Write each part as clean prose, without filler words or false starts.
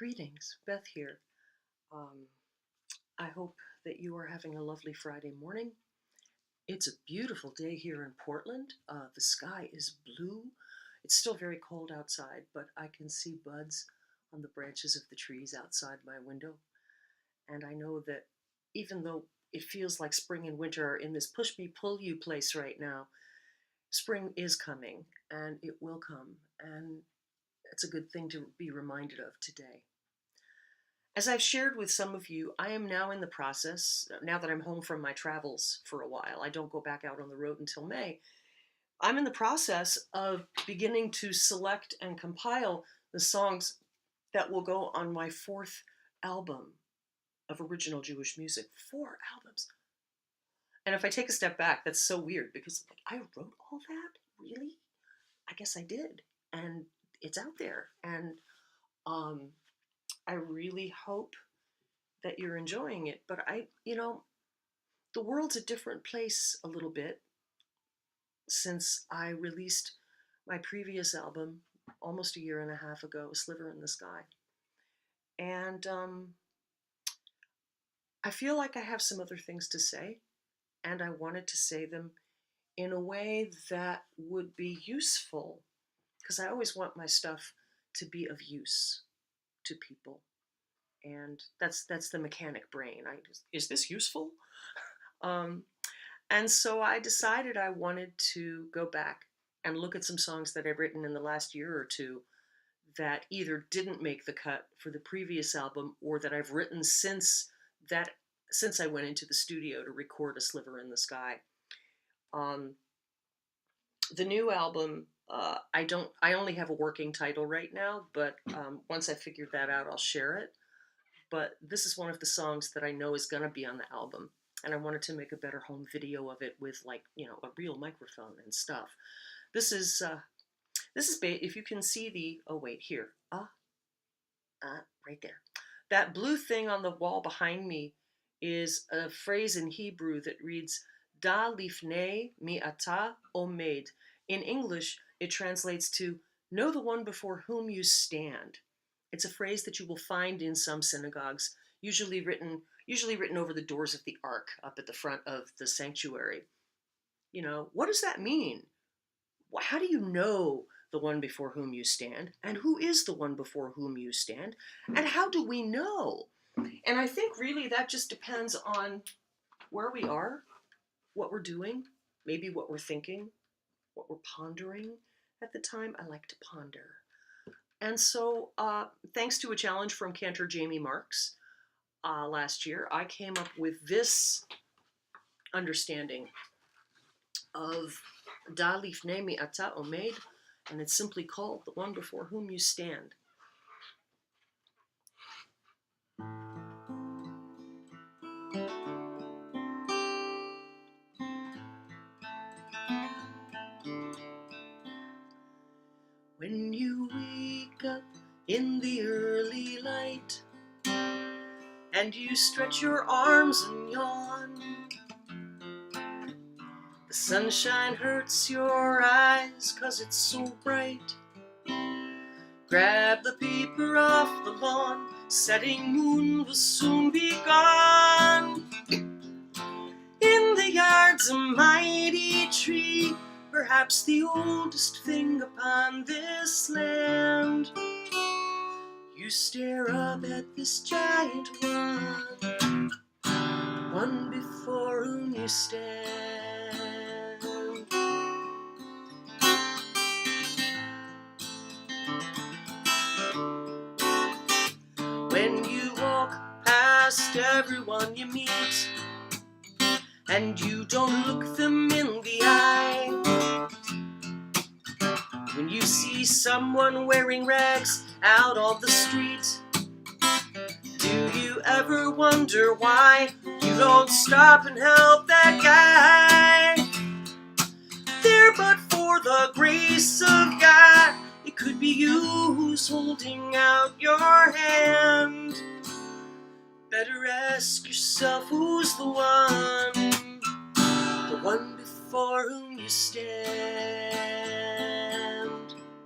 Greetings, Beth here. Um, I hope that you are having a lovely Friday morning. It's a beautiful day here in Portland. The sky is blue. It's still very cold outside, but I can see buds on the branches of the trees outside my window. And I know that even though it feels like spring and winter are in this push me, pull you place right now, spring is coming and it will come. And it's a good thing to be reminded of today. As I've shared with some of you, I am now in the process, now that I'm home from my travels for a while, I don't go back out on the road until May. I'm in the process of beginning to select and compile the songs that will go on my fourth album of original Jewish music. 4 albums. And if I take a step back, that's so weird because I wrote all that? Really? I guess I did. And it's out there. And I really hope that you're enjoying it. But the world's a different place a little bit since I released my previous album almost a year and a half ago, A Sliver in the Sky. And I feel like I have some other things to say, and I wanted to say them in a way that would be useful, because I always want my stuff to be of use to people. And that's the mechanic brain. Is this useful? And so I decided I wanted to go back and look at some songs that I've written in the last year or two that either didn't make the cut for the previous album or that I've written since I went into the studio to record A Sliver in the Sky. The new album, I only have a working title right now, but once I figured that out, I'll share it. But this is one of the songs that I know is going to be on the album. And I wanted to make a better home video of it with a real microphone and stuff. This is if you can see here. Right there. That blue thing on the wall behind me is a phrase in Hebrew that reads, Da lifnei mi ata omed. In English, it translates to, know the one before whom you stand. It's a phrase that you will find in some synagogues, usually written over the doors of the ark up at the front of the sanctuary. What does that mean? How do you know the one before whom you stand? And who is the one before whom you stand? And how do we know? And I think really that just depends on where we are, what we're doing, maybe what we're thinking, what we're pondering at the time. I like to ponder. And so, thanks to a challenge from Cantor Jamie Marks last year, I came up with this understanding of Da lifnei mi ata omed, and it's simply called The One Before Whom You Stand. When you wake up in the early light and you stretch your arms and yawn, the sunshine hurts your eyes 'cause it's so bright. Grab the paper off the lawn, setting moon will soon be gone. In the yard's a mighty tree, perhaps the oldest thing upon this land. You stare up at this giant one before whom you stand. When you walk past everyone you meet, and you don't look them in the eye, when you see someone wearing rags out on the street, do you ever wonder why you don't stop and help that guy? There but for the grace of God, it could be you who's holding out your hand. Better ask yourself, who's the one before whom you stand.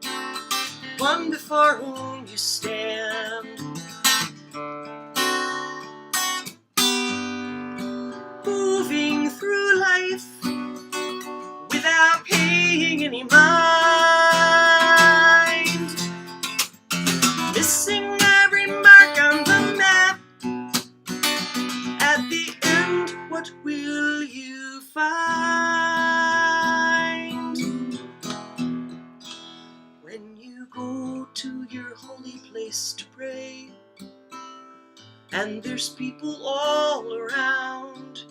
The one before whom you stand. to your holy place to pray, and there's people all around.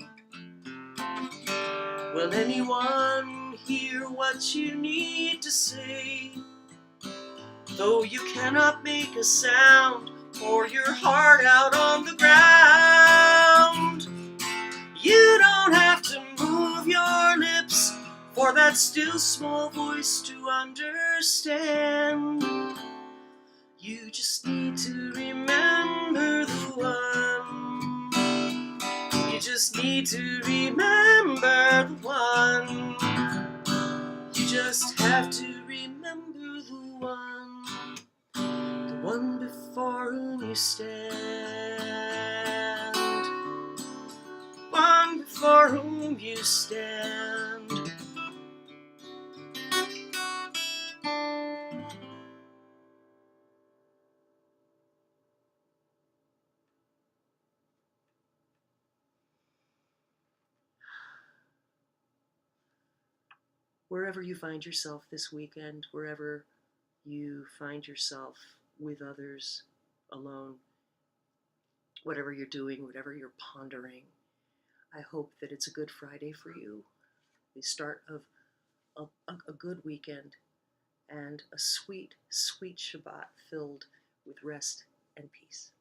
Will anyone hear what you need to say? Though you cannot make a sound, pour your heart out on the ground. You don't have to move your lips for that still small voice to understand. You just need to remember the one. You just need to remember the one. You just have to remember the one before whom you stand, one before whom you stand. Wherever you find yourself this weekend, wherever you find yourself with others, alone, whatever you're doing, whatever you're pondering, I hope that it's a good Friday for you, the start of a good weekend, and a sweet, sweet Shabbat filled with rest and peace.